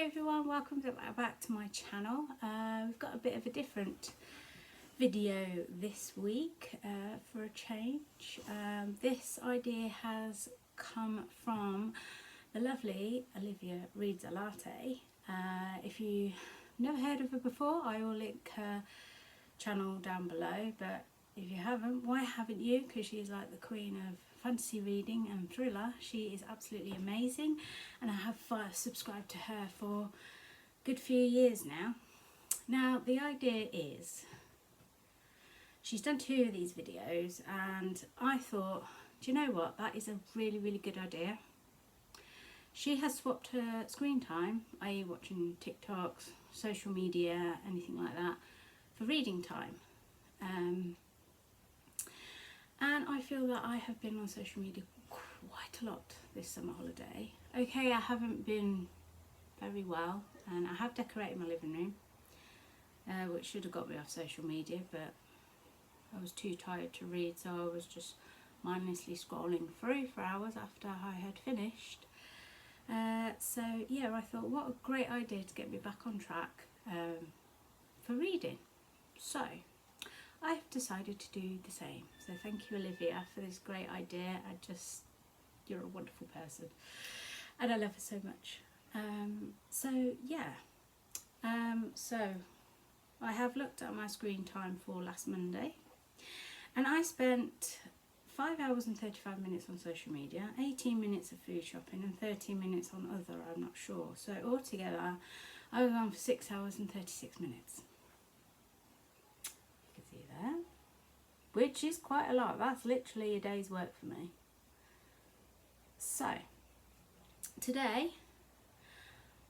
everyone, welcome back to my channel. We've got a bit of a different video this week for a change. This idea has come from the lovely Olivia Reads a Latte. If you never heard of her before, I will link her channel down below, but if you haven't, why haven't you? Because she's like the queen of fantasy reading and thriller. She is absolutely amazing, and I have subscribed to her for a good few years now. Now the idea is, she's done 2 of these videos and I thought, do you know what, that is a really good idea. She has swapped her screen time, i.e. watching TikToks, social media, anything like that, for reading time. And I feel that I have been on social media quite a lot this summer holiday. Okay, I haven't been very well, and I have decorated my living room, which should have got me off social media, but I was too tired to read, so I was just mindlessly scrolling through for hours after I had finished. So yeah, I thought, what a great idea to get me back on track for reading. So I've decided to do the same. So thank you, Olivia, for this great idea. You're a wonderful person and I love her so much. So I have looked at my screen time for last Monday, and I spent 5 hours and 35 minutes on social media, 18 minutes of food shopping and 13 minutes on other, I'm not sure. So altogether I was on for 6 hours and 36 minutes. There, which is quite a lot. That's literally a day's work for me. So today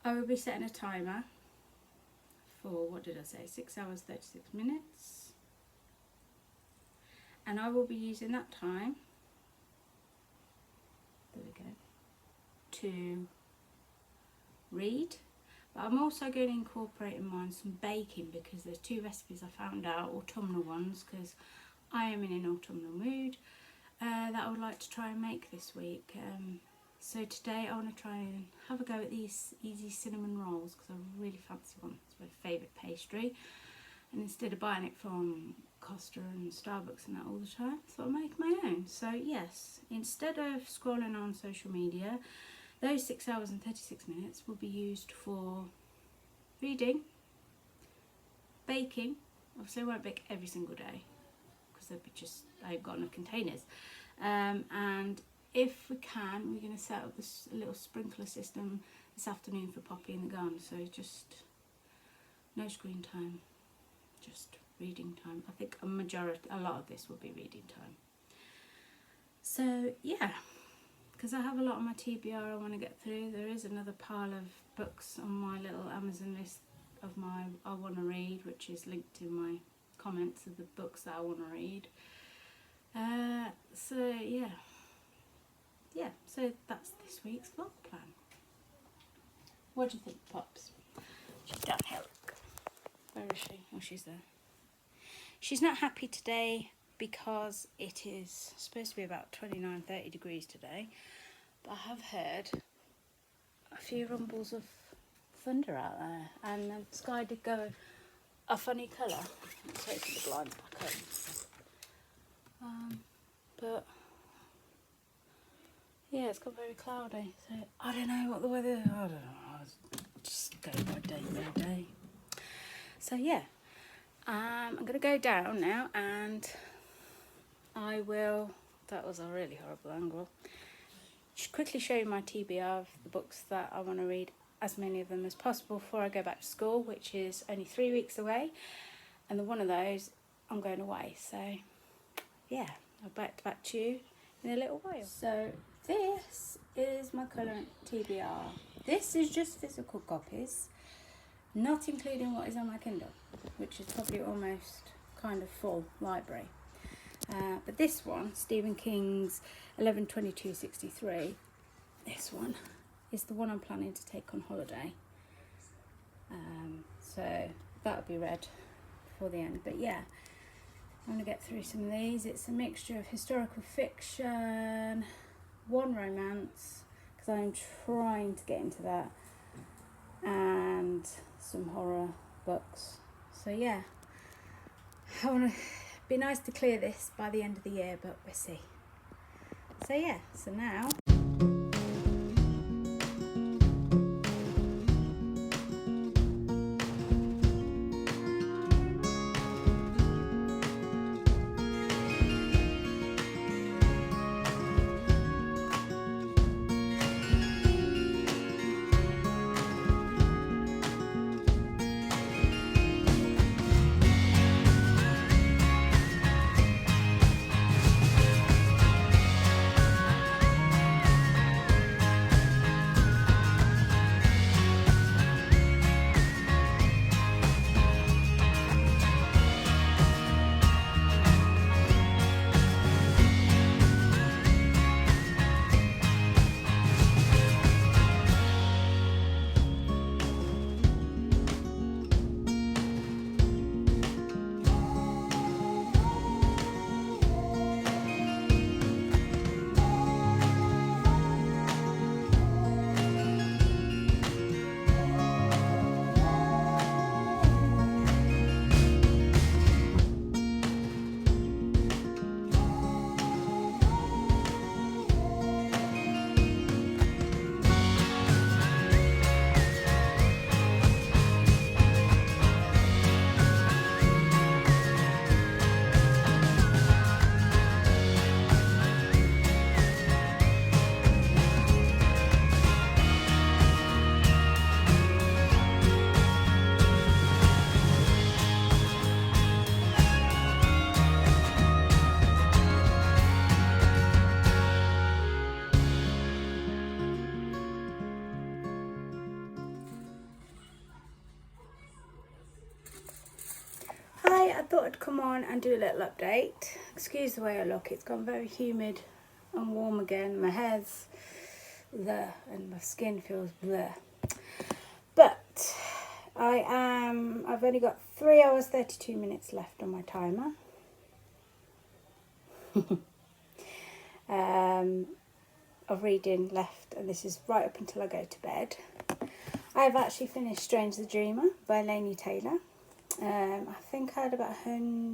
I will be setting a timer for, what did I say, 6 hours 36 minutes, and I will be using that time, there we go, to read. But I'm also going to incorporate in mine some baking, because there's 2 recipes I found out, autumnal ones, because I am in an autumnal mood, that I would like to try and make this week. So today I want to try and have a go at these easy cinnamon rolls, because I really fancy one. It's my favourite pastry, and instead of buying it from Costa and Starbucks and that all the time, I thought I'd make my own. So yes, instead of scrolling on social media, those 6 hours and 36 minutes will be used for reading, baking. Obviously I won't bake every single day, because I ain't got enough containers. And if we can, we're going to set up this little sprinkler system this afternoon for Poppy in the garden. So just no screen time, just reading time. I think a lot of this will be reading time. So yeah, because I have a lot on my TBR I want to get through. There is another pile of books on my little Amazon list of my I want to read, which is linked in my comments of the books that I want to read. So so that's this week's vlog plan. What do you think, Pops? She's down here, look. Where is she? Oh, she's there. She's not happy today because it is supposed to be about 29-30 degrees today, but I have heard a few rumbles of thunder out there, and the sky did go a funny colour. Let's open the blinds back up. But yeah, it's got very cloudy, so I don't know what the weather, I don't know, I was just going by day. So yeah, I'm going to go down now, and I will, that was a really horrible angle, quickly show you my TBR of the books that I want to read, as many of them as possible before I go back to school, which is only 3 weeks away, and one of those I'm going away. So yeah, I'll back to you in a little while. So this is my current TBR. This is just physical copies, not including what is on my Kindle, which is probably almost kind of full library. But this one, Stephen King's 11/22/63, this one is the one I'm planning to take on holiday. So that'll be read before the end. But yeah, I'm going to get through some of these. It's a mixture of historical fiction, one romance, because I'm trying to get into that and some horror books. So yeah, I want to be nice to clear this by the end of the year, but we'll see. So yeah, so now I thought I'd come on and do a little update. Excuse the way I look, it's gone very humid and warm again. My hair's there and my skin feels bleh. But I've only got 3 hours 32 minutes left on my timer. Of reading left, and this is right up until I go to bed. I've actually finished Strange the Dreamer by Laini Taylor. I think I had about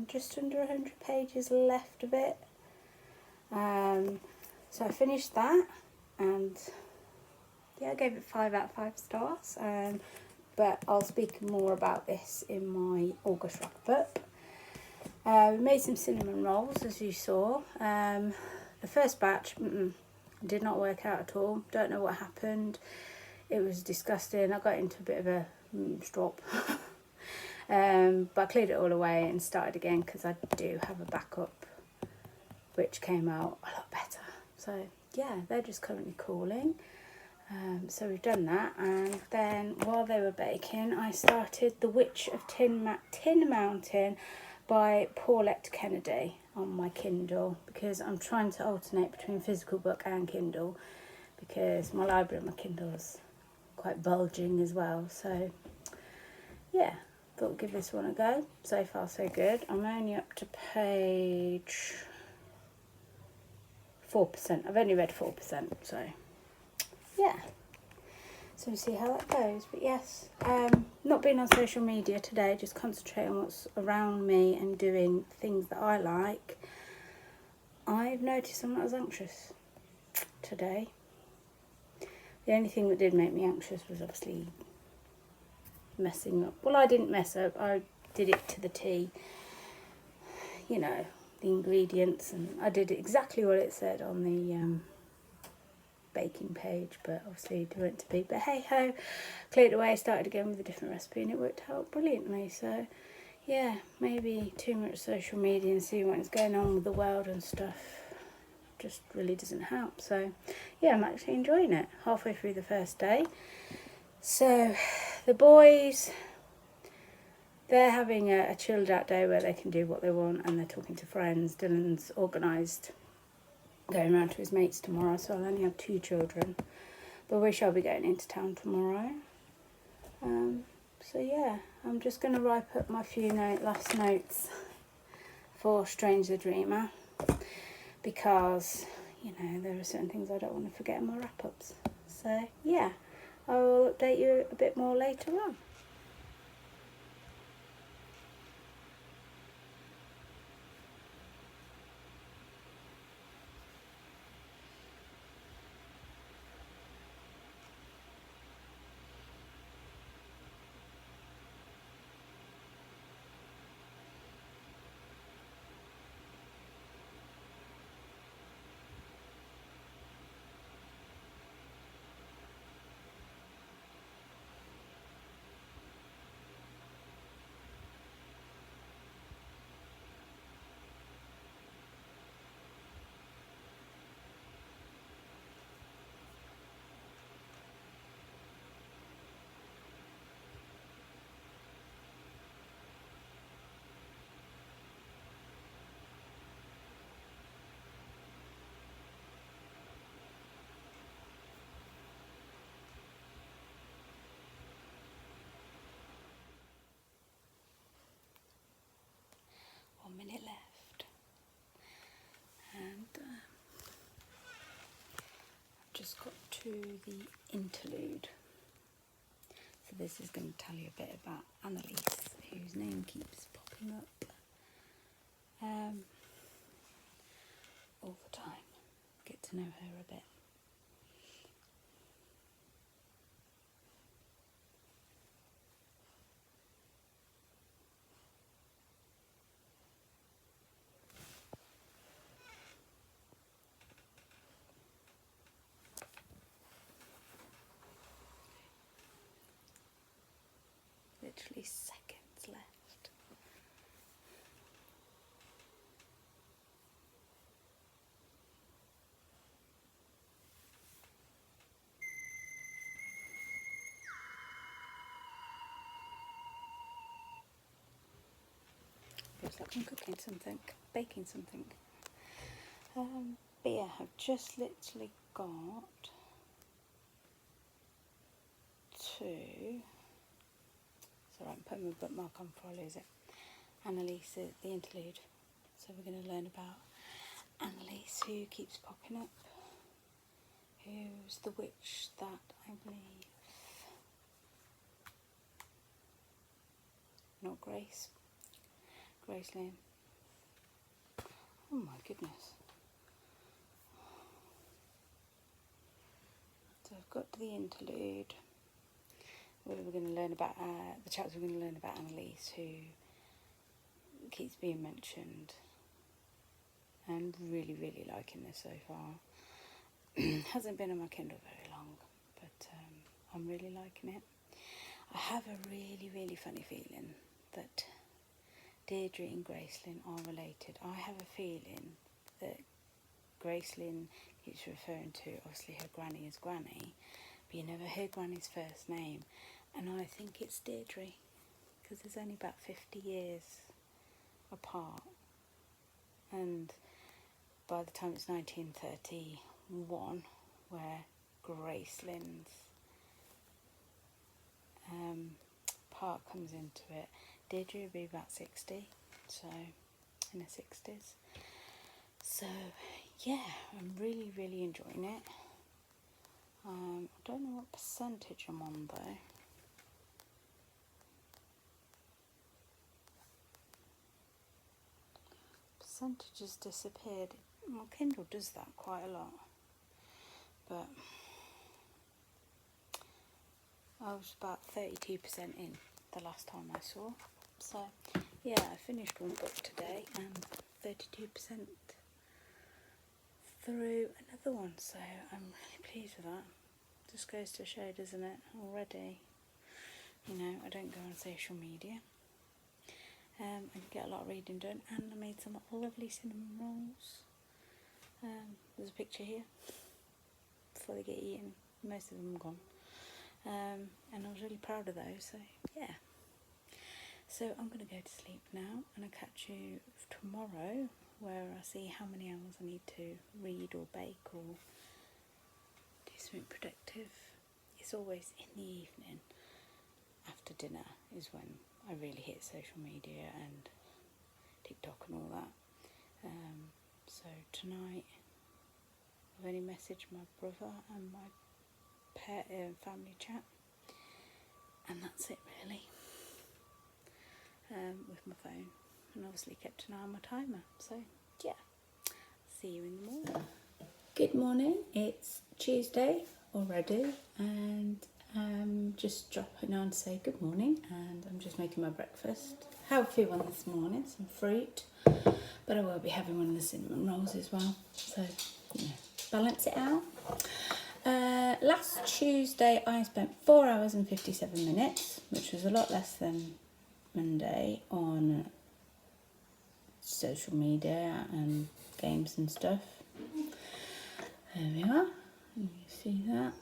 just under 100 pages left of it. So I finished that, and yeah, I gave it 5 out of 5 stars. But I'll speak more about this in my August wrap up. We made some cinnamon rolls, as you saw. The first batch did not work out at all. Don't know what happened. It was disgusting. I got into a bit of a strop. But I cleared it all away and started again because I do have a backup which came out a lot better. So yeah, they're just currently cooling. So we've done that, and then while they were baking I started The Witch of Tin Mountain by Paulette Kennedy on my Kindle, because I'm trying to alternate between physical book and Kindle because my library and my Kindle is quite bulging as well. So yeah, thought I'd give this one a go. So far so good. I'm only up to page 4%. I've only read 4%, so yeah. So we'll see how that goes. But yes, not being on social media today, just concentrate on what's around me and doing things that I like. I've noticed I'm not as anxious today. The only thing that did make me anxious was obviously messing up. Well, I didn't mess up, I did it to the T. You know, the ingredients, and I did exactly what it said on the baking page, but obviously it weren't to be. But hey ho, cleared it away, started again with a different recipe, and it worked out brilliantly. So yeah, maybe too much social media and seeing what's going on with the world and stuff just really doesn't help. So yeah, I'm actually enjoying it. Halfway through the first day. So the boys, they're having a chilled out day where they can do what they want and they're talking to friends. Dylan's organised going around to his mates tomorrow, so I'll only have 2 children, but we shall be going into town tomorrow. So yeah, I'm just going to write up my few last notes for Strange the Dreamer, because you know there are certain things I don't want to forget in my wrap-ups. So yeah, I will update you a bit more later on. Minute left, and I've just got to the interlude. So this is going to tell you a bit about Annalise, whose name keeps popping up all the time. Get to know her a bit. Literally seconds left. Feels like I'm cooking something, baking something. But yeah, I've just literally got to. Sorry, I'm putting my bookmark on before I lose it. Annalise, the interlude. So we're going to learn about Annalise, who keeps popping up, who's the witch that I believe, not Grace, Gracelyn. Oh my goodness. So I've got to the interlude where we're going to learn about, the chapter we're going to learn about Annalise, who keeps being mentioned. I'm really, really liking this so far. Hasn't been on my Kindle very long, but I'm really liking it. I have a really, really funny feeling that Deirdre and Gracelyn are related. I have a feeling that Gracelyn keeps referring to, obviously, her granny as Granny, but you never hear Granny's first name. And I think it's Deirdre, because there's only about 50 years apart. And by the time it's 1931, where Gracelyn's part comes into it, Deirdre will be about 60, so in her 60s. So yeah, I'm really, really enjoying it. I don't know what percentage I'm on though. Percentages disappeared. My Kindle does that quite a lot, but I was about 32% in the last time I saw. So yeah, I finished one book today and 32% through another one, so I'm really pleased with that. Just goes to show, doesn't it, already, you know, I don't go on social media. I get a lot of reading done, and I made some lovely cinnamon rolls. There's a picture here before they get eaten. Most of them are gone, and I was really proud of those, so yeah. So I'm going to go to sleep now, and I'll catch you tomorrow, where I see how many hours I need to read or bake or do something productive. It's always in the evening after dinner is when I really hit social media and TikTok and all that. So tonight I've only messaged my brother and my pet family chat, and that's it really, with my phone, and obviously kept an eye on my timer. So yeah, see you in the morning. Good morning, it's Tuesday already, and just dropping on to say good morning, and I'm just making my breakfast. Healthy one this morning, some fruit, but I will be having one of the cinnamon rolls as well, so balance it out. Last Tuesday I spent 4 hours and 57 minutes, which was a lot less than Monday, on social media and games and stuff. There we are, you see that.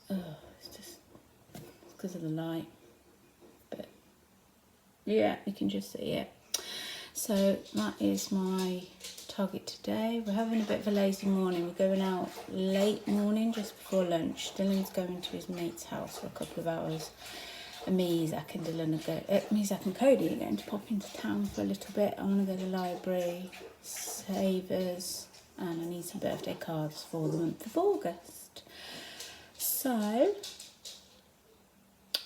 Oh, it's because of the light, but yeah, you can just see it. So that is my target today. We're having a bit of a lazy morning. We're going out late morning, just before lunch. Dylan's going to his mate's house for a couple of hours, and me, Zach and Cody are going to pop into town for a little bit. I want to go to the library, Savers, and I need some birthday cards for the month of August. So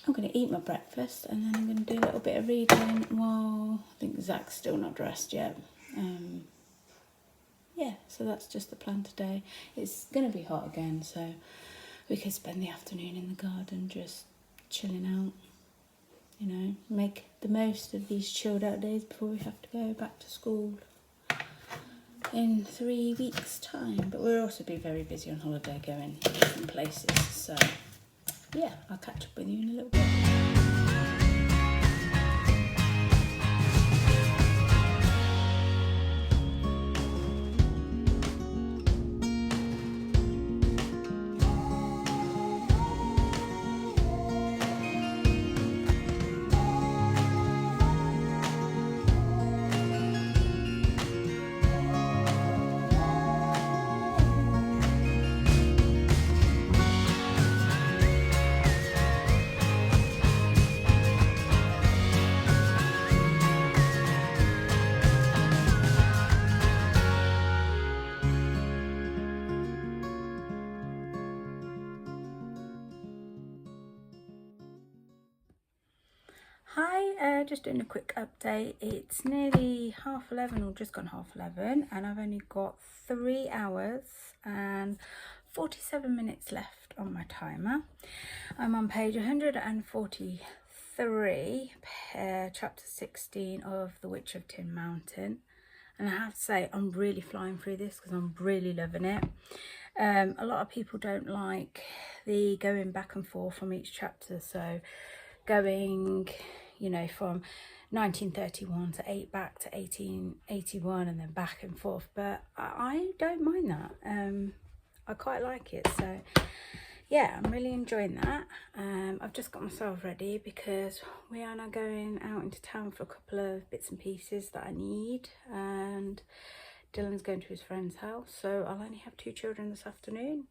I'm going to eat my breakfast, and then I'm going to do a little bit of reading while I think Zach's still not dressed yet. Yeah, so that's just the plan today. It's going to be hot again, so we could spend the afternoon in the garden just chilling out, make the most of these chilled out days before we have to go back to school in 3 weeks' time. But we'll also be very busy on holiday, going different places, so yeah, I'll catch up with you in a little bit. Hi, just doing a quick update. It's nearly 11:30, or just gone 11:30, and I've only got 3 hours and 47 minutes left on my timer. I'm on page 143, chapter 16 of The Witch of Tin Mountain, and I have to say I'm really flying through this because I'm really loving it. A lot of people don't like the going back and forth from each chapter, so going from 1931 to back to 1881 and then back and forth, but I don't mind that. I quite like it, so yeah, I'm really enjoying that. I've just got myself ready because we are now going out into town for a couple of bits and pieces that I need, and Dylan's going to his friend's house, so I'll only have 2 children this afternoon,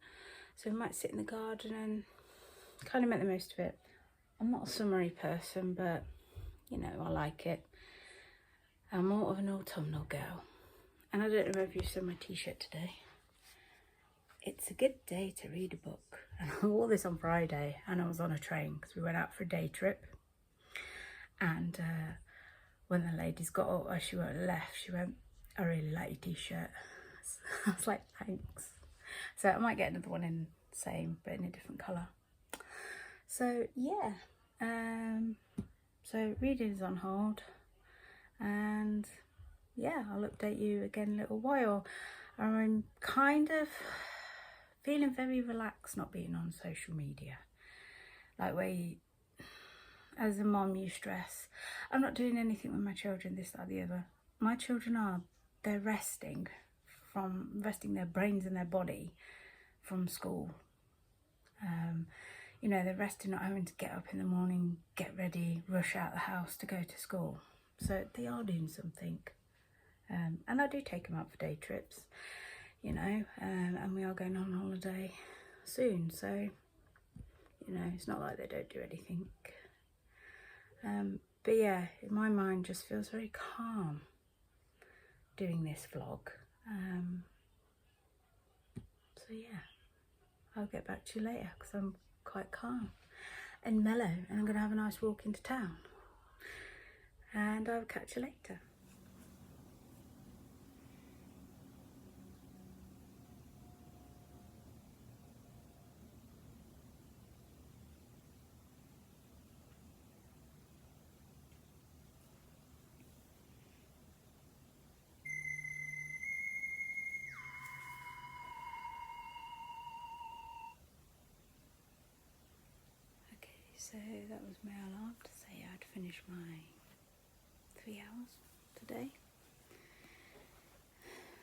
so we might sit in the garden and kind of make the most of it. I'm not a summery person, but I like it. I'm more of an autumnal girl. And I don't know if you saw my t-shirt today. It's a good day to read a book. And I wore this on Friday, and I was on a train because we went out for a day trip. And when the ladies got up as she left, she went, "I really like your t-shirt." So I was like, thanks. So I might get another one in the same, but in a different colour. So yeah. So reading is on hold, and yeah, I'll update you again in a little while. I'm kind of feeling very relaxed not being on social media, like where as a mom you stress, I'm not doing anything with my children, this, that, or the other. My children they're resting their brains and their body from school. They're resting, not having to get up in the morning, get ready, rush out the house to go to school. So they are doing something. And I do take them out for day trips, and we are going on holiday soon. So, it's not like they don't do anything. But yeah, my mind just feels very calm doing this vlog. So yeah. I'll get back to you later because I'm quite calm and mellow, and I'm going to have a nice walk into town, and I'll catch you later. Okay, so that was my alarm to say I'd finished my 3 hours today.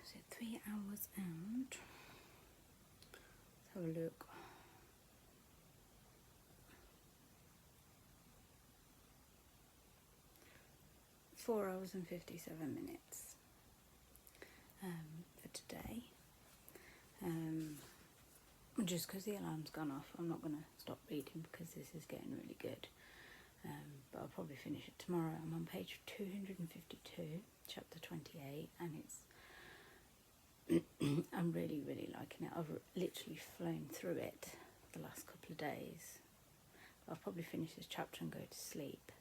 So 3 hours out. Let's have a look. Four hours and 57 minutes for today. Just because the alarm's gone off, I'm not going to stop reading because this is getting really good. But I'll probably finish it tomorrow. I'm on page 252, chapter 28, and I'm really, really liking it. I've literally flown through it the last couple of days. I'll probably finish this chapter and go to sleep,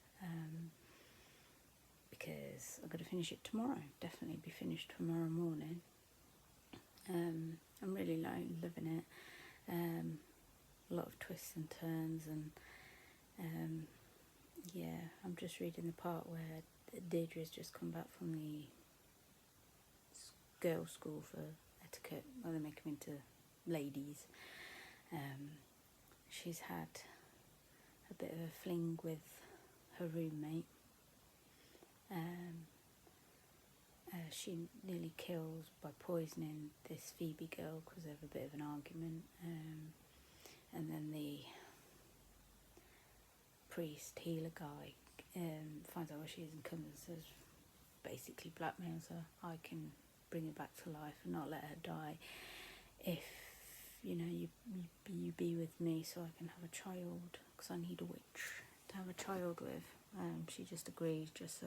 because I've got to finish it tomorrow. Definitely be finished tomorrow morning. I'm really loving it. A lot of twists and turns, and yeah, I'm just reading the part where Deirdre's just come back from the girls' school for etiquette, where they make them into ladies. She's had a bit of a fling with her roommate. She nearly kills by poisoning this Phoebe girl because they have a bit of an argument, and then the priest healer guy finds out where she is and comes and says, basically blackmails her. I can bring her back to life and not let her die if you be with me, so I can have a child, because I need a witch to have a child with. She just agrees, just so.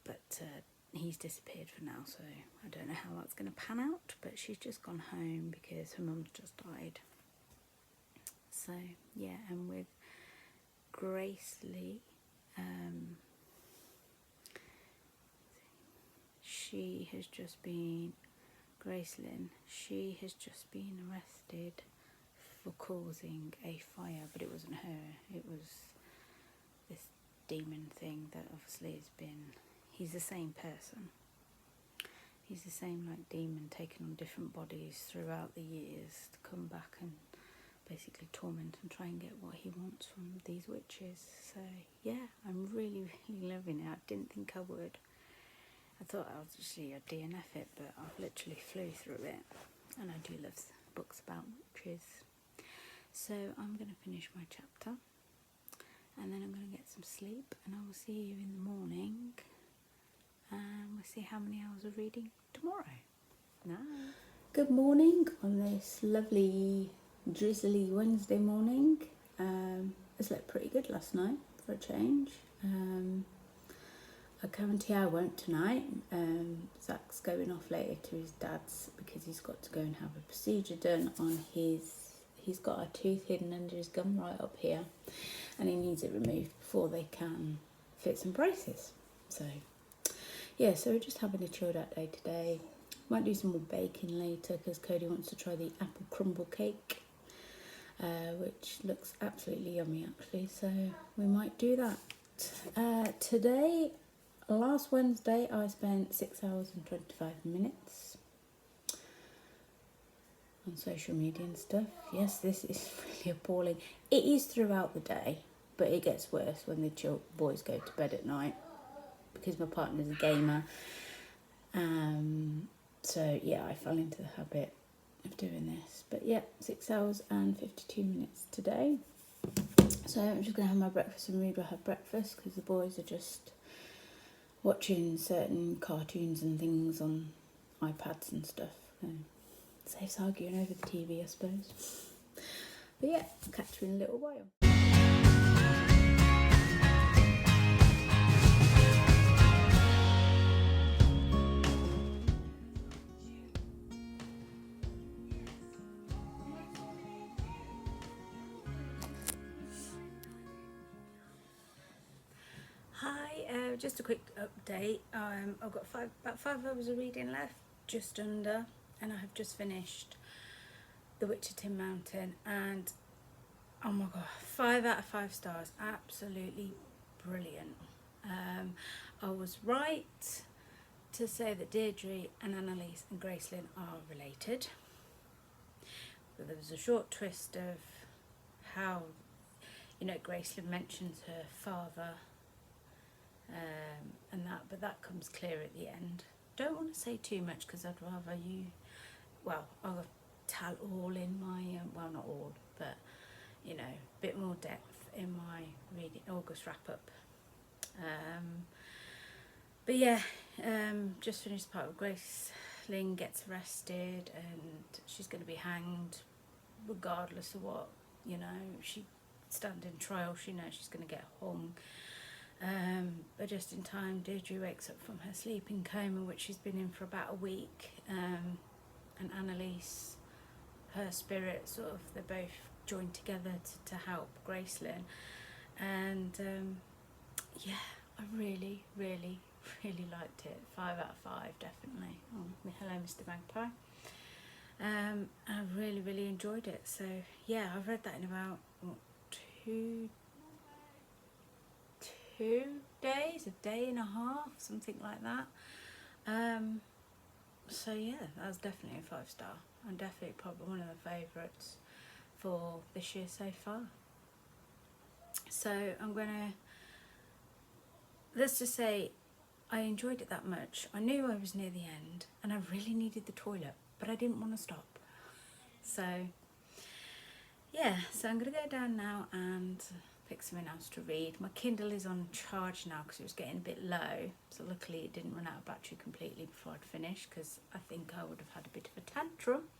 But he's disappeared for now, so I don't know how that's going to pan out. But she's just gone home because her mum's just died. So yeah, and with Grace Lee, she has just been arrested for causing a fire, but it wasn't her. It was this demon thing that obviously has been. He's the same person. He's the same demon taken on different bodies throughout the years to come back and basically torment and try and get what he wants from these witches. So yeah, I'm really, really loving it. I didn't think I would. I thought I'd DNF it, but I've literally flew through it, and I do love books about witches. So I'm going to finish my chapter, and then I'm going to get some sleep, and I will see you in the morning. And we'll see how many hours of reading tomorrow. Night. Good morning on this lovely drizzly Wednesday morning. I slept pretty good last night for a change. I guarantee I won't tonight. Zach's going off later to his dad's because he's got to go and have a procedure done on he's got a tooth hidden under his gum right up here, and he needs it removed before they can fit some braces. So yeah, so we're just having a chilled out day today. Might do some more baking later because Cody wants to try the apple crumble cake, which looks absolutely yummy actually, so we might do that. Today, last Wednesday, I spent 6 hours and 25 minutes on social media and stuff. Yes, this is really appalling. It is throughout the day, but it gets worse when the boys go to bed at night, because my partner's a gamer. So yeah, I fell into the habit of doing this. But yeah, 6 hours and 52 minutes today. So I'm just going to have my breakfast and read. We'll have breakfast because the boys are just watching certain cartoons and things on iPads and stuff. Saves arguing over the TV, I suppose. But yeah, I'll catch you in a little while. just a quick update. I've got about 5 hours of reading left, just under, and I have just finished The Witch at Tin Mountain, and oh my god, 5 out of 5 stars, absolutely brilliant. I was right to say that Deirdre and Annalise and Gracelyn are related, but there was a short twist of how, you know, Gracelyn mentions her father, and that, but that comes clear at the end. Don't want to say too much because I'd rather you, well, I'll tell all in my, well, not all, but, you know, a bit more depth in my reading August wrap up. But yeah, just finished the part where Gracelyn gets arrested and she's going to be hanged regardless of what, you know, she standing trial, she knows she's going to get hung. But just in time, Deirdre wakes up from her sleeping coma, which she's been in for about a week, and Annalise, her spirit, sort of, they both joined together to help Gracelyn. And yeah, I really liked it. 5 out of 5, definitely. Oh, hello, Mr. Magpie. I really enjoyed it. So yeah, I've read that in about what, two days, a day and a half, something like that. So yeah, that was definitely a 5-star, and definitely probably one of the favourites for this year so far. So I'm gonna, let's just say I enjoyed it that much. I knew I was near the end and I really needed the toilet, but I didn't want to stop. So yeah, so I'm gonna go down now and pick something else to read. My Kindle is on charge now because it was getting a bit low, so luckily it didn't run out of battery completely before I'd finished, because I think I would have had a bit of a tantrum.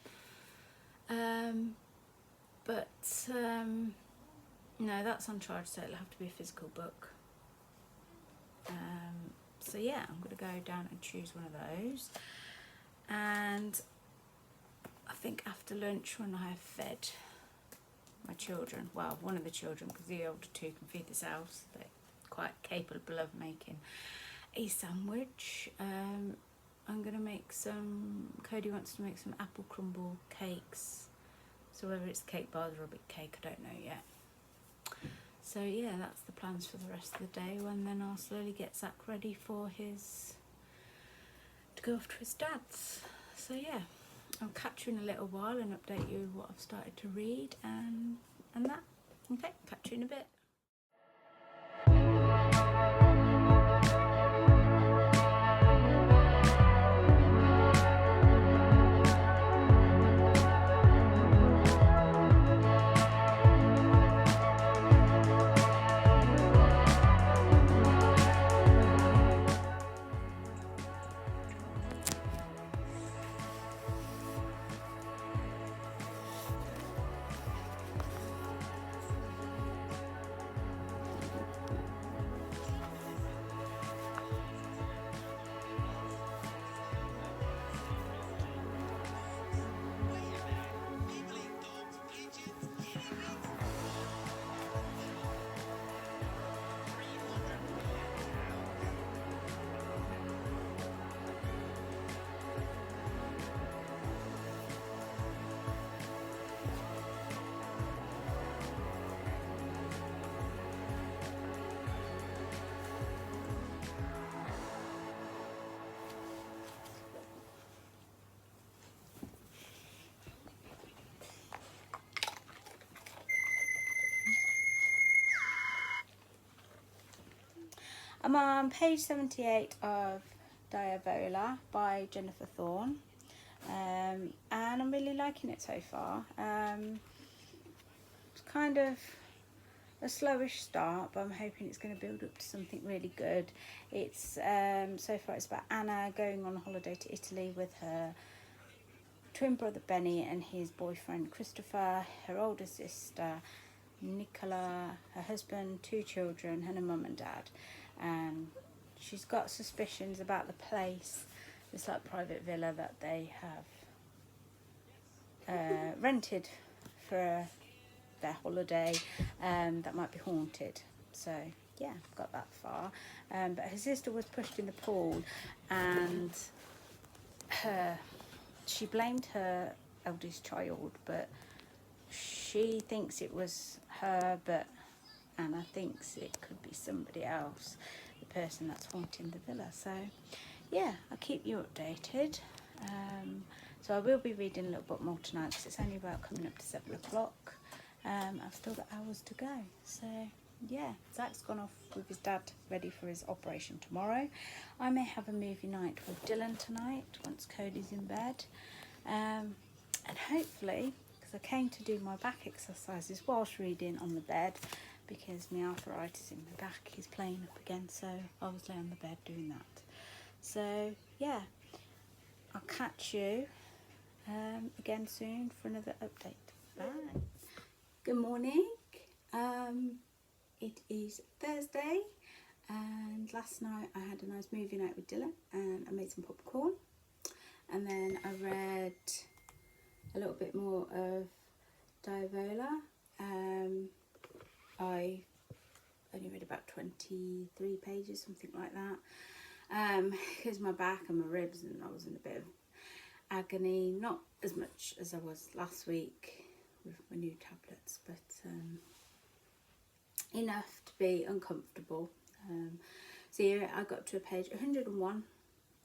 No, that's on charge, so it'll have to be a physical book. So yeah, I'm going to go down and choose one of those, and I think after lunch, when I have fed my children, well, one of the children, because the older two can feed themselves, they're quite capable of making a sandwich. I'm going to make some, Cody wants to make some apple crumble cakes, so whether it's cake bars or a big cake, I don't know yet. So yeah, that's the plans for the rest of the day, and then I'll slowly get Zach ready for to go off to his dad's. So yeah, I'll catch you in a little while and update you what I've started to read and that. Okay, catch you in a bit. I'm on page 78 of Diavola by Jennifer Thorne, and I'm really liking it so far. It's kind of a slowish start, but I'm hoping it's going to build up to something really good. It's so far it's about Anna going on holiday to Italy with her twin brother Benny and his boyfriend Christopher, her older sister Nicola, her husband, 2 children, and a mum and dad. And she's got suspicions about the place, this like private villa that they have rented for their holiday, that might be haunted. So yeah, got that far. But her sister was pushed in the pool, and she blamed her eldest child, but she thinks it was her, but Anna thinks it could be somebody else, the person that's haunting the villa. So yeah, I'll keep you updated. So I will be reading a little bit more tonight, because it's only about coming up to 7 o'clock. I've still got hours to go. So yeah, Zach's gone off with his dad, ready for his operation tomorrow. I may have a movie night with Dylan tonight once Cody's in bed. And hopefully, because I came to do my back exercises whilst reading on the bed, because my arthritis in my back is playing up again, so I was laying on the bed doing that. So yeah, I'll catch you again soon for another update. Bye. Good morning. It is Thursday, and last night I had a nice movie night with Dylan, and I made some popcorn, and then I read a little bit more of Diavola. I only read about 23 pages, something like that. Here's my back and my ribs, and I was in a bit of agony, not as much as I was last week with my new tablets, but enough to be uncomfortable. So yeah, I got to a page 101.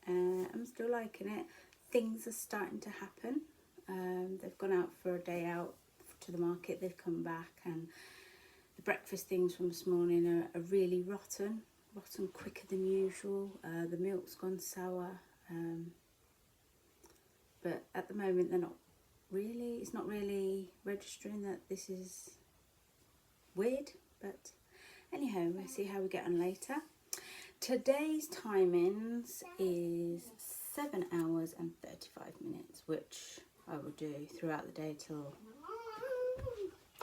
I'm still liking it. Things are starting to happen. They've gone out for a day out to the market, they've come back, and the breakfast things from this morning are really rotten quicker than usual. The milk's gone sour, but at the moment it's not really registering that this is weird. But anyhow, we'll see how we get on later. Today's timings is 7 hours and 35 minutes, which I will do throughout the day till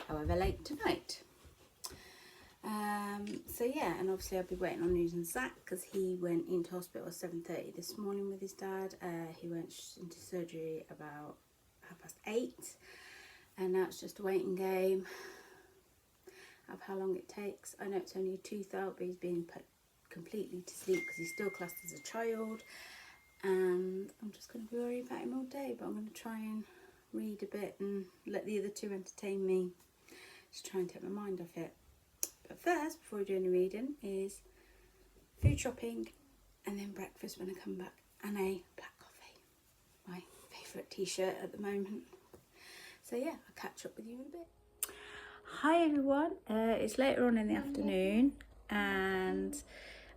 however late tonight. So yeah, and obviously I'll be waiting on news on Zach, because he went into hospital at 7:30 this morning with his dad. He went into surgery about 8:30, and now it's just a waiting game of how long it takes. I know it's only a tooth out, but he's being put completely to sleep because he's still classed as a child, and I'm just going to be worried about him all day. But I'm going to try and read a bit and let the other two entertain me, just try and take my mind off it. But first, before we do any reading, is food shopping, and then breakfast when I come back, and a black coffee, my favourite t-shirt at the moment. So yeah, I'll catch up with you in a bit. Hi everyone, it's later on in the afternoon, and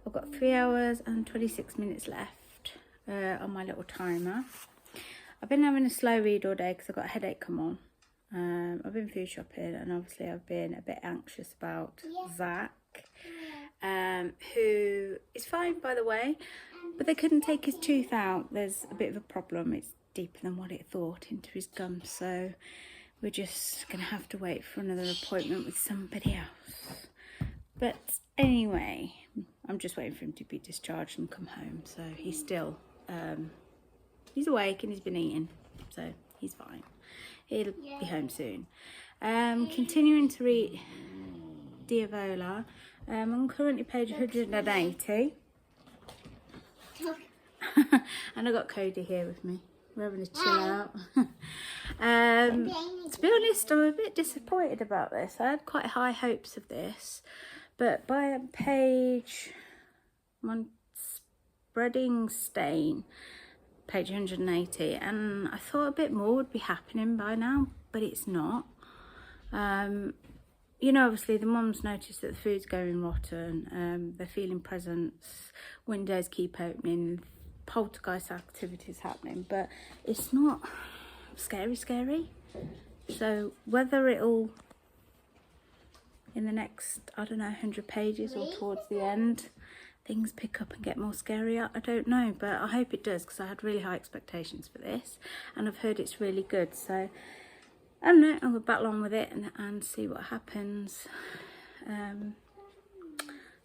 I've got 3 hours and 26 minutes left on my little timer. I've been having a slow read all day because I've got a headache come on. I've been food shopping, and obviously I've been a bit anxious about Zach, who is fine by the way, but they couldn't take his tooth out. There's a bit of a problem. It's deeper than what it thought into his gum, so we're just gonna have to wait for another appointment with somebody else. But anyway, I'm just waiting for him to be discharged and come home. So he's still he's awake and he's been eating, so he's fine. He'll be home soon. Continuing to read Diavola. I'm currently page 180. And I got Cody here with me. We're having a chill out. To be honest, I'm a bit disappointed about this. I had quite high hopes of this, but by page Spreading Stain, page 180, and I thought a bit more would be happening by now, but it's not. You know, obviously the mum's noticed that the food's going rotten, they're feeling presence, windows keep opening, poltergeist activities happening, but it's not scary. So whether it'll, in the next, I don't know, 100 pages or towards the end, things pick up and get more scarier, I don't know, but I hope it does, because I had really high expectations for this, and I've heard it's really good. So I don't know, I'll battle on with it and see what happens.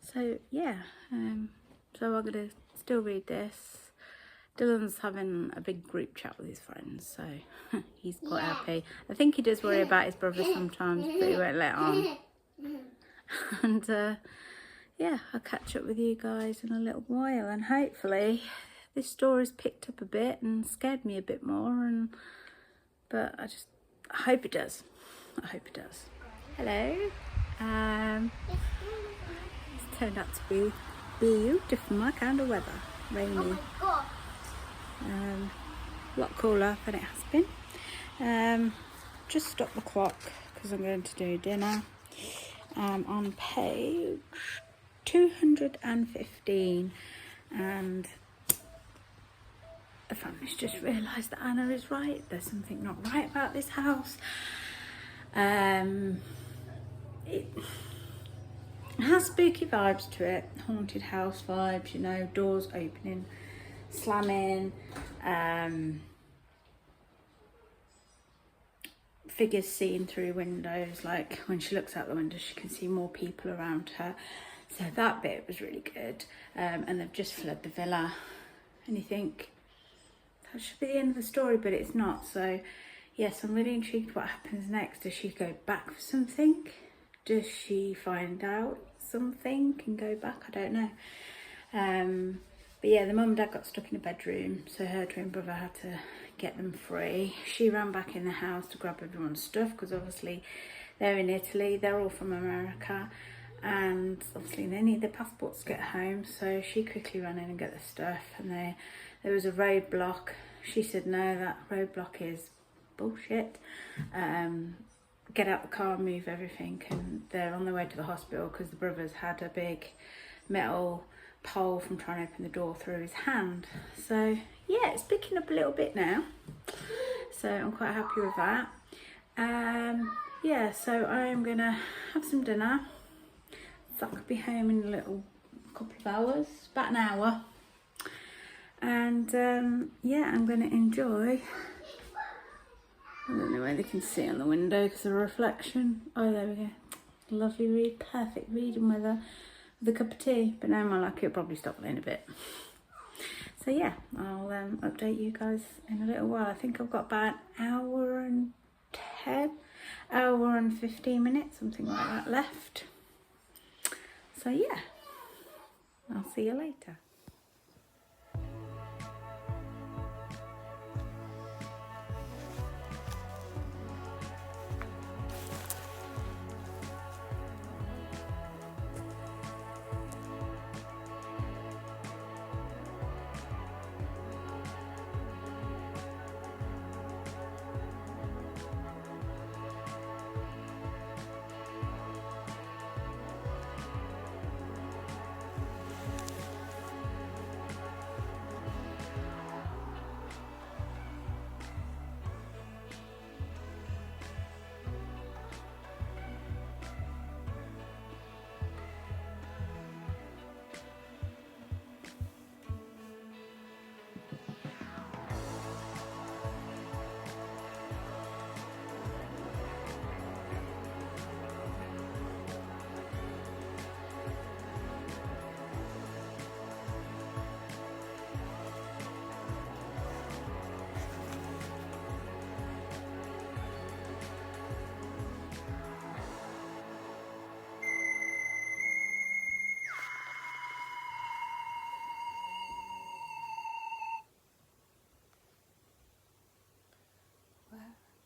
So yeah, so I'm gonna still read this. Dylan's having a big group chat with his friends, so he's quite happy. I think he does worry about his brother sometimes, but he won't let on. And yeah, I'll catch up with you guys in a little while, and hopefully this story's picked up a bit and scared me a bit more, but I hope it does. I hope it does. Hello. It's turned out to be beautiful, my kind of weather. Rainy. Oh my God. A lot cooler than it has been. Just stop the clock because I'm going to do dinner. On page 215, and the family's just realised that Anna is right. There's something not right about this house. It has spooky vibes to it, haunted house vibes, you know, doors opening, slamming, figures seen through windows, like when she looks out the window she can see more people around her. So that bit was really good. And they've just fled the villa, and you think that should be the end of the story, but it's not. So yes, I'm really intrigued what happens next. Does she go back for something? Does she find out something and go back? I don't know. But yeah, the mum and dad got stuck in a bedroom, so her twin brother had to get them free. She ran back in the house to grab everyone's stuff, because obviously they're in Italy, they're all from America, and obviously they need their passports to get home. So she quickly ran in and got the stuff, and there was a roadblock. She said no, that roadblock is bullshit. Get out the car, move everything, and they're on their way to the hospital because the brothers had a big metal pole from trying to open the door through his hand. So yeah, it's picking up a little bit now, so I'm quite happy with that. Yeah, so I'm gonna have some dinner, so I could be home in a little couple of hours, about an hour, and yeah, I'm gonna enjoy. I don't know where they can see on the window because of the reflection. Oh, there we go. Lovely read, perfect reading weather with a cup of tea. But now my luck, it'll probably stop in a bit. So yeah, I'll update you guys in a little while. I think I've got about an hour and 15 minutes, something like that left. So yeah, I'll see you later.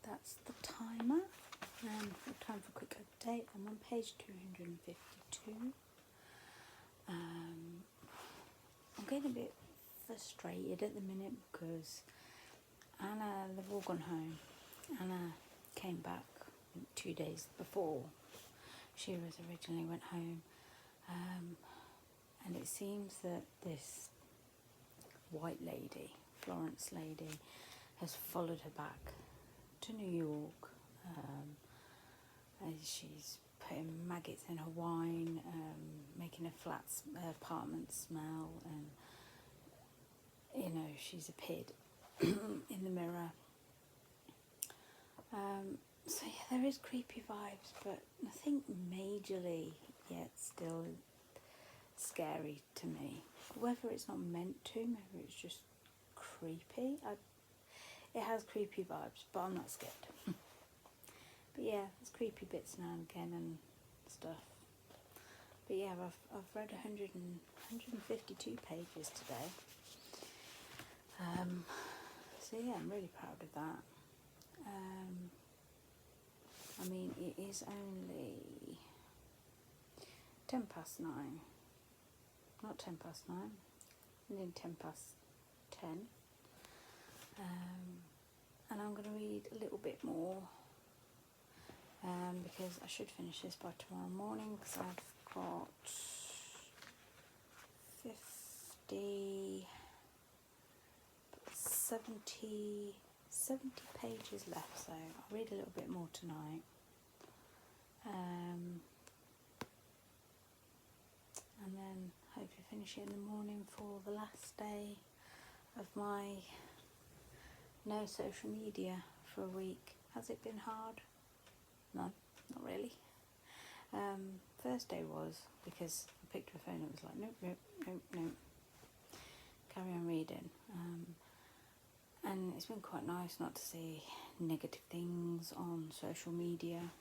That's the timer. Time for a quick update. I'm on page 252. I'm getting a bit frustrated at the minute because Anna, they've all gone home. Anna came back 2 days before she was originally went home, and it seems that this white lady, Florence lady, has followed her back to New York. And she's putting maggots in her wine, making her flat apartment smell, and you know, she's appeared in the mirror. So yeah, there is creepy vibes, but nothing majorly yet. Still scary to me. Whether it's not meant to, maybe it's just creepy. It has creepy vibes, but I'm not scared. But yeah, there's creepy bits now and again and stuff. yeah, I've read 152 pages today. So yeah, I'm really proud of that. I mean, it is only 9:10. Not 9:10, nearly 10:10. And I'm going to read a little bit more because I should finish this by tomorrow morning, because I've got 70 pages left, so I'll read a little bit more tonight. And then hopefully finish it in the morning for the last day of my no social media for a week. Has it been hard? No, not really. First day was, because I picked up a phone and it was like, nope, carry on reading. And it's been quite nice not to see negative things on social media.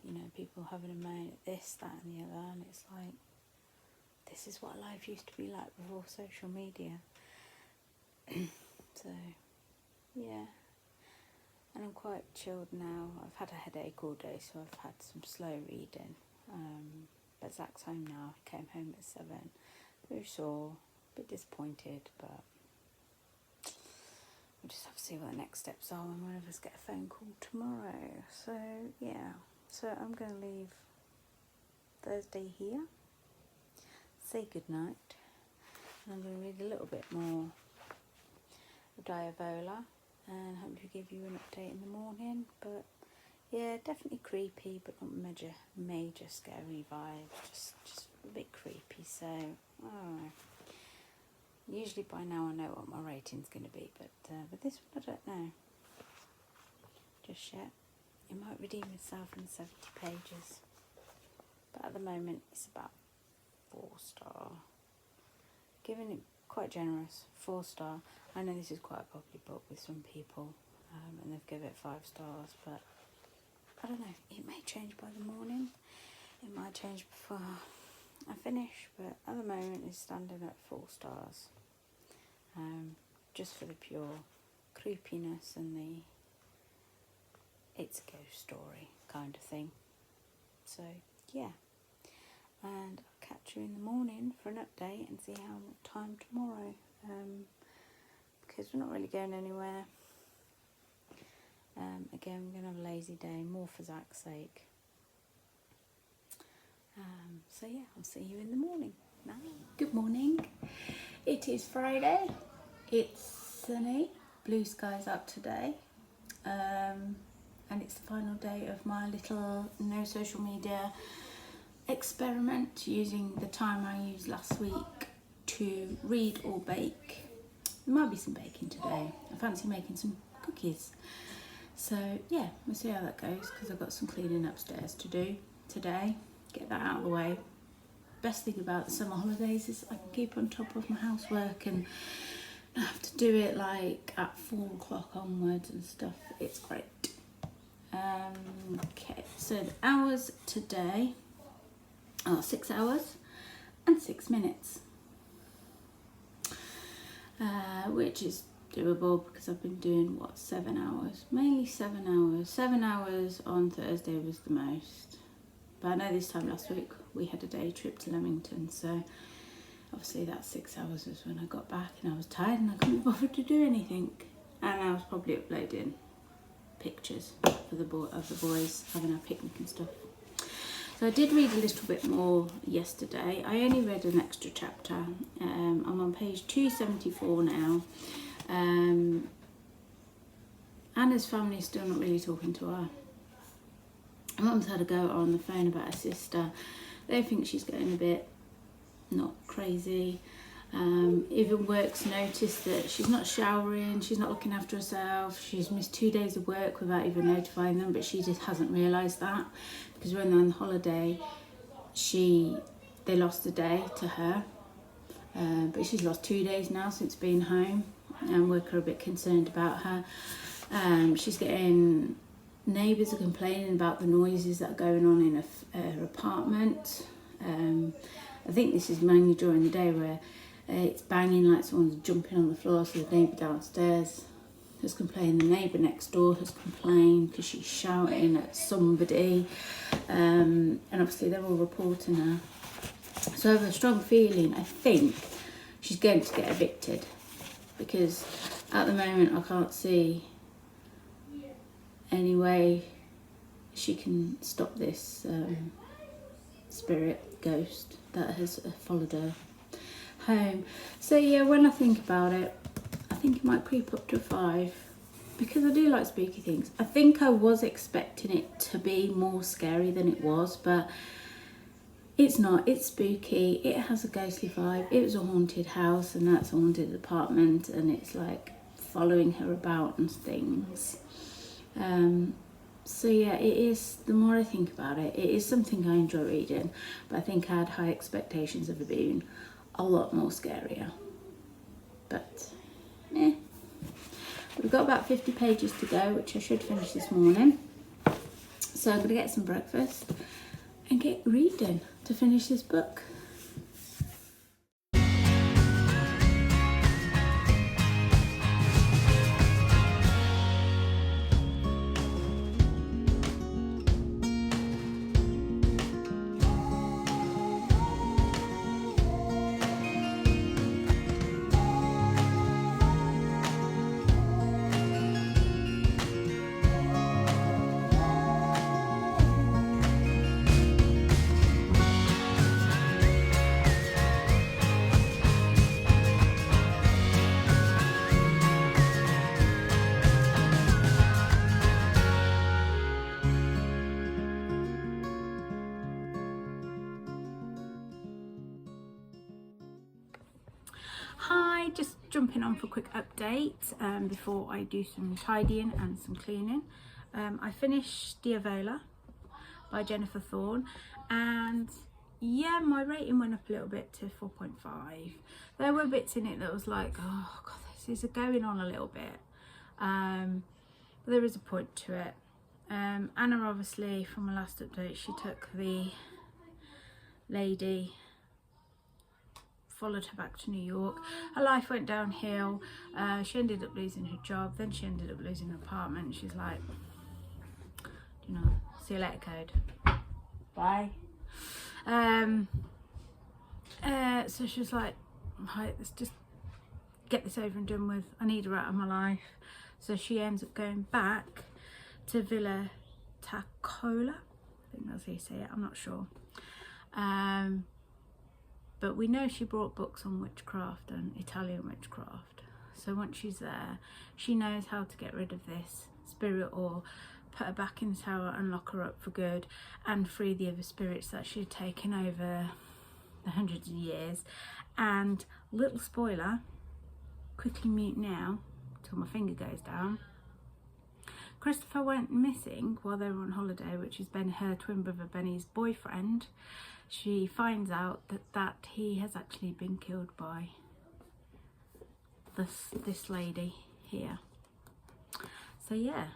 You know, people having a moan at this, that and the other, and it's like, this is what life used to be like before social media. So, yeah. And I'm quite chilled now. I've had a headache all day, so I've had some slow reading. But Zach's home now. He came home at 7. Very sore, a bit disappointed, but we'll just have to see what the next steps are when one of us get a phone call tomorrow. So, yeah. So I'm going to leave Thursday here, say goodnight, and I'm going to read a little bit more of Diavola, and hopefully give you an update in the morning. But yeah, definitely creepy, but not major scary vibes, just a bit creepy. So I don't know. Usually by now I know what my rating's going to be, but this one I don't know just yet. It might redeem itself in 70 pages, but at the moment it's about 4-star. Giving it quite generous, 4-star. I know this is quite a popular book with some people, and they've given it 5 stars, but I don't know, it may change by the morning, it might change before I finish, but at the moment it's standing at 4 stars, just for the pure creepiness and the it's a ghost story kind of thing. So yeah, and I'll catch you in the morning for an update and see how time tomorrow, because we're not really going anywhere. Again, we're going to have a lazy day, more for Zach's sake. So yeah, I'll see you in the morning. Now. Good morning. It is Friday. It's sunny. Blue skies up today. And it's the final day of my little no social media experiment, using the time I used last week to read or bake. There might be some baking today. I fancy making some cookies. So yeah, we'll see how that goes, because I've got some cleaning upstairs to do today. Get that out of the way. Best thing about the summer holidays is I can keep on top of my housework and I have to do it like at 4 o'clock onwards and stuff. It's great. Okay, so the hours today are 6 hours and 6 minutes, which is doable because I've been doing 7 hours, mainly 7 hours. 7 hours on Thursday was the most, but I know this time last week we had a day trip to Leamington, so obviously that 6 hours was when I got back and I was tired and I couldn't bother to do anything, and I was probably uploading pictures for the boys having a picnic and stuff. So I did read a little bit more yesterday. I only read an extra chapter. I'm on page 274 now. Anna's family's still not really talking to her. Mum's had a go at her on the phone about her sister. They think she's getting a bit not crazy. Even work's noticed that she's not showering, she's not looking after herself, she's missed 2 days of work without even notifying them, but she just hasn't realised that, because when they're on holiday they lost a day to her, but she's lost 2 days now since being home, and work are a bit concerned about her. She's getting neighbours are complaining about the noises that are going on in her apartment. I think this is mainly during the day where it's banging like someone's jumping on the floor. So the neighbour downstairs has complained, the neighbour next door has complained because she's shouting at somebody, and obviously they're all reporting her. So I have a strong feeling, I think she's going to get evicted, because at the moment I can't see any way she can stop this spirit ghost that has followed her home. So yeah, when I think about it, I think it might creep up to a 5, because I do like spooky things. I think I was expecting it to be more scary than it was, but it's not. It's spooky, it has a ghostly vibe. It was a haunted house, and that's a haunted apartment, and it's like following her about and things. So yeah, it is, the more I think about it, it is something I enjoy reading, but I think I had high expectations of it being a lot more scarier. But we've got about 50 pages to go, which I should finish this morning. So I'm going to get some breakfast and get reading to finish this book. Hi, just jumping on for a quick update before I do some tidying and some cleaning. I finished Diavola by Jennifer Thorne, and yeah, my rating went up a little bit to 4.5. There were bits in it that was like, oh god, this is going on a little bit, but there is a point to it. Anna, obviously, from my last update, she took the lady, followed her back to New York. Her life went downhill. She ended up losing her job, then she ended up losing her apartment. She's like, you know, see you later, code, bye. So she was like, right, let's just get this over and done with. I need her out of my life. So she ends up going back to Villa Tacola. I think that's how you say it, I'm not sure. But we know she brought books on witchcraft and Italian witchcraft. So once she's there, she knows how to get rid of this spirit, or put her back in the tower and lock her up for good, and free the other spirits that she'd taken over the hundreds of years. And little spoiler, quickly mute now till my finger goes down, Christopher went missing while they were on holiday, which is her twin brother Benny's boyfriend. She finds out that he has actually been killed by this lady here. So yeah,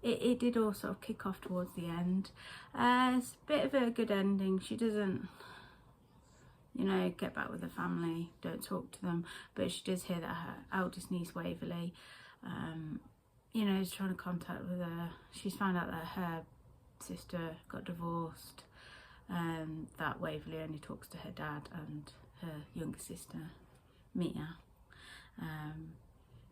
it did all sort of kick off towards the end. It's a bit of a good ending. She doesn't, you know, get back with the family, don't talk to them, but she does hear that her eldest niece Waverly, you know, is trying to contact with her. She's found out that her sister got divorced, that Waverly only talks to her dad and her younger sister Mia,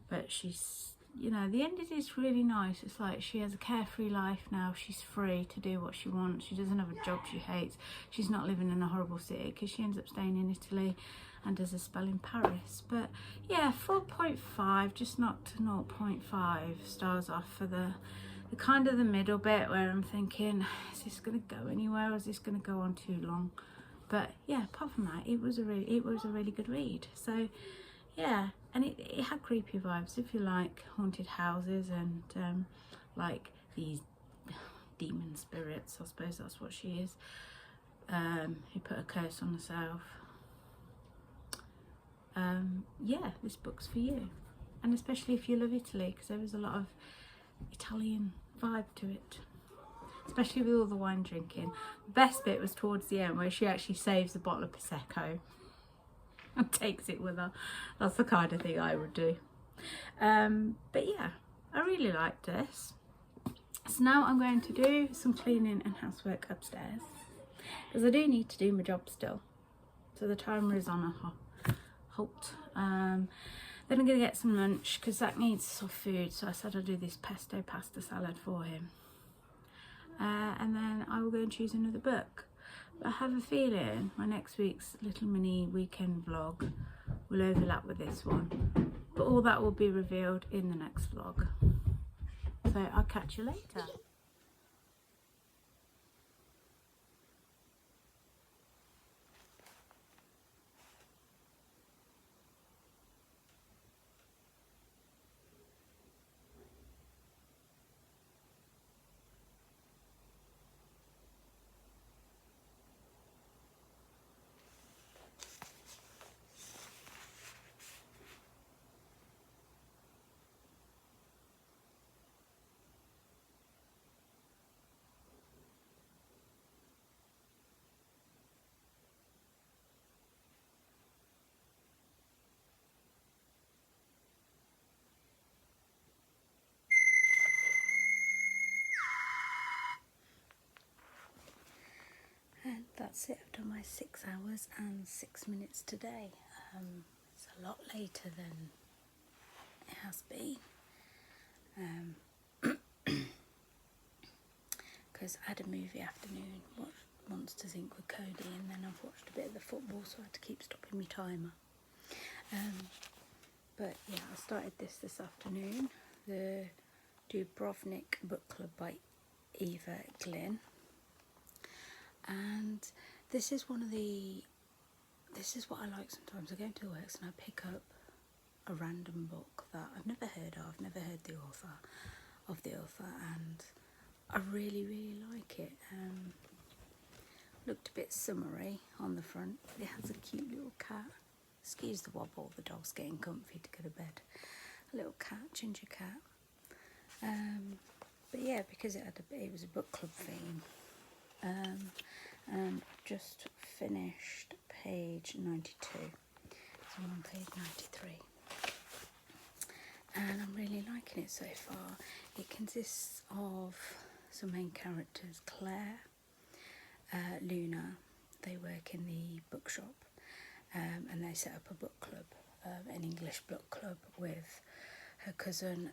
but she's, you know, the ending is really nice. It's like she has a carefree life now. She's free to do what she wants. She doesn't have a job she hates. She's not living in a horrible city, because she ends up staying in Italy and does a spell in Paris. But yeah, 4.5, just knocked 0.5 stars off for the kind of the middle bit where I'm thinking, is this gonna go anywhere, or is this gonna go on too long? But yeah, apart from that, it was a really good read. So yeah, and it had creepy vibes, if you like haunted houses and like these demon spirits. I suppose that's what she is, who put a curse on herself. Yeah, this book's for you, and especially if you love Italy, because there was a lot of Italian vibe to it, especially with all the wine drinking. The best bit was towards the end where she actually saves a bottle of Prosecco and takes it with her. That's the kind of thing I would do. But yeah, I really liked this. So now I'm going to do some cleaning and housework upstairs, because I do need to do my job still. So the timer is on a halt. Then I'm going to get some lunch, because Zach needs soft food, so I said I'll do this pesto pasta salad for him. And then I will go and choose another book. But I have a feeling my next week's little mini weekend vlog will overlap with this one. But all that will be revealed in the next vlog. So I'll catch you later. And that's it. I've done my 6 hours and 6 minutes today. It's a lot later than it has been. Because I had a movie afternoon, watched Monsters Inc. with Cody, and then I've watched a bit of the football, so I had to keep stopping my timer. But yeah, I started this afternoon, the Dubrovnik Book Club by Eva Glynn. And this is what I like sometimes. I go to the works and I pick up a random book that I've never heard of, never heard the author, and I really, really like it. Looked a bit summery on the front. It has a cute little cat. Excuse the wobble, the dog's getting comfy to go to bed. A little cat, ginger cat. But yeah, because it was a book club theme. And I've just finished page 92. So I'm on page 93. And I'm really liking it so far. It consists of some main characters: Claire, Luna. They work in the bookshop, and they set up a book club, an English book club, with her cousin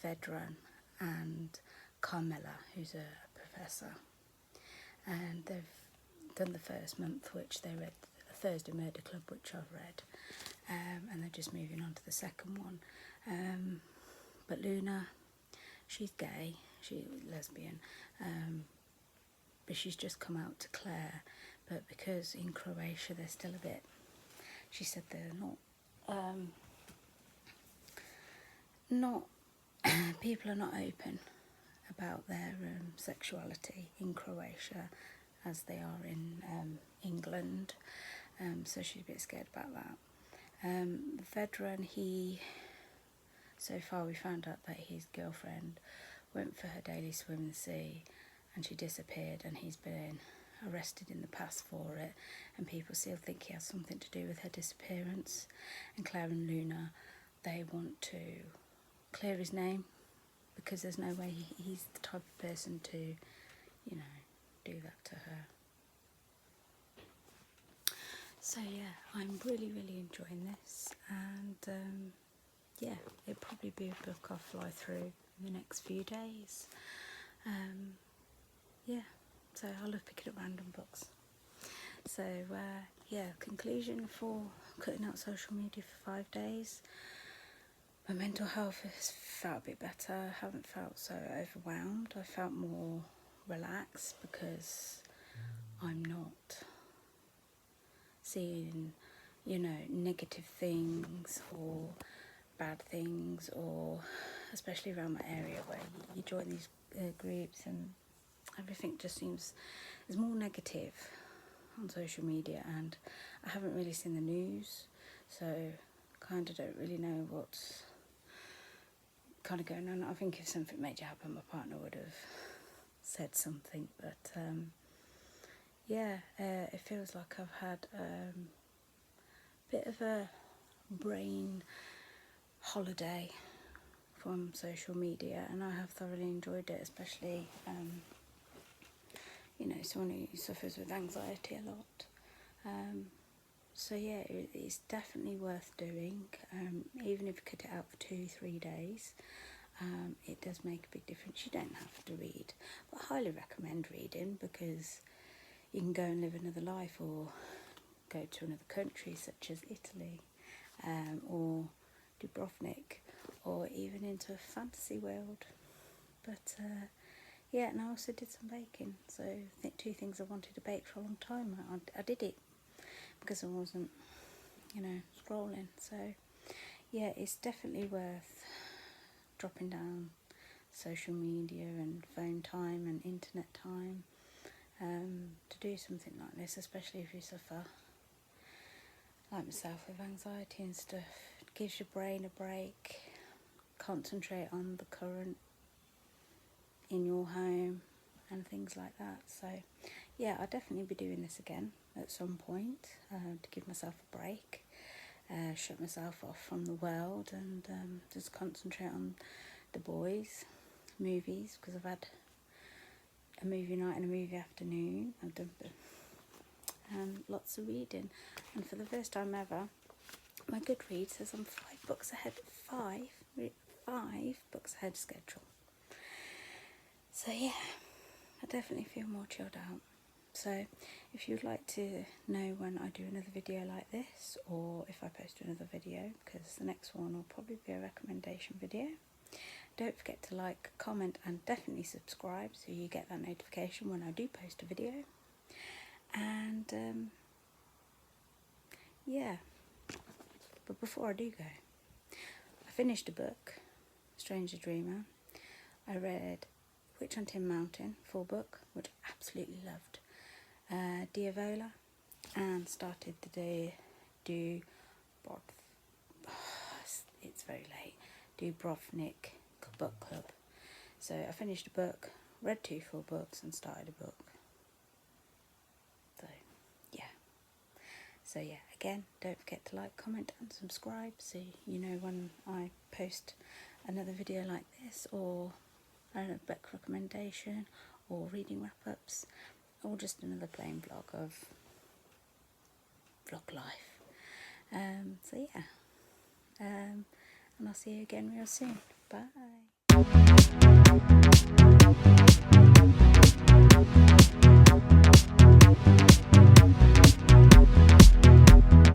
Vedran and Carmela, who's a professor. And they've done the first month, which they read a Thursday Murder Club, which I've read, and they're just moving on to the second one. But Luna, she's gay, she's lesbian, but she's just come out to Claire. But because in Croatia they're still a bit, she said they're not people are not open about their sexuality in Croatia as they are in England, so she's a bit scared about that. Vedran, so far we found out that his girlfriend went for her daily swim in the sea and she disappeared, and he's been arrested in the past for it, and people still think he has something to do with her disappearance. And Claire and Luna, they want to clear his name, because there's no way he's the type of person to, you know, do that to her. So yeah, I'm really, really enjoying this, and yeah, it'll probably be a book I'll fly through in the next few days. Yeah, so I love picking up random books. So yeah, conclusion for cutting out social media for 5 days. My mental health has felt a bit better. I haven't felt so overwhelmed. I felt more relaxed because I'm not seeing, you know, negative things or bad things, or especially around my area where you join these groups and everything just seems, there's more negative on social media, and I haven't really seen the news, so kind of don't really know what's kind of going on. I think if something major happened, my partner would have said something, but yeah, it feels like I've had a bit of a brain holiday from social media, and I have thoroughly enjoyed it, especially you know, someone who suffers with anxiety a lot. So yeah, it's definitely worth doing, even if you cut it out for 2-3 days. It does make a big difference. You don't have to read, but I highly recommend reading, because you can go and live another life, or go to another country such as Italy, or Dubrovnik, or even into a fantasy world. But yeah, and I also did some baking. So I think 2 things I wanted to bake for a long time. I did it because I wasn't, you know, scrolling. So yeah, it's definitely worth dropping down social media and phone time and internet time to do something like this, especially if you suffer, like myself, with anxiety and stuff. It gives your brain a break, concentrate on the current in your home and things like that. So yeah, I'll definitely be doing this again at some point, to give myself a break, shut myself off from the world, and just concentrate on the boys, movies, because I've had a movie night and a movie afternoon. I've done lots of reading, and for the first time ever, my Goodreads says I'm 5 books ahead. 5 books ahead schedule. So yeah, I definitely feel more chilled out. So if you'd like to know when I do another video like this, or if I post another video, because the next one will probably be a recommendation video, don't forget to like, comment, and definitely subscribe so you get that notification when I do post a video. And yeah, but before I do go, I finished a book, Stranger Dreamer. I read Witch on Tin Mountain, full book, which I absolutely loved. Diavola, and started the day it's very late, Dubrovnik book club. So I finished a book, read 2 full books, and started a book. So yeah, again, don't forget to like, comment, and subscribe so you know when I post another video like this, or a book recommendation, or reading wrap-ups, or just another plain vlog of vlog life. So yeah, and I'll see you again real soon. Bye.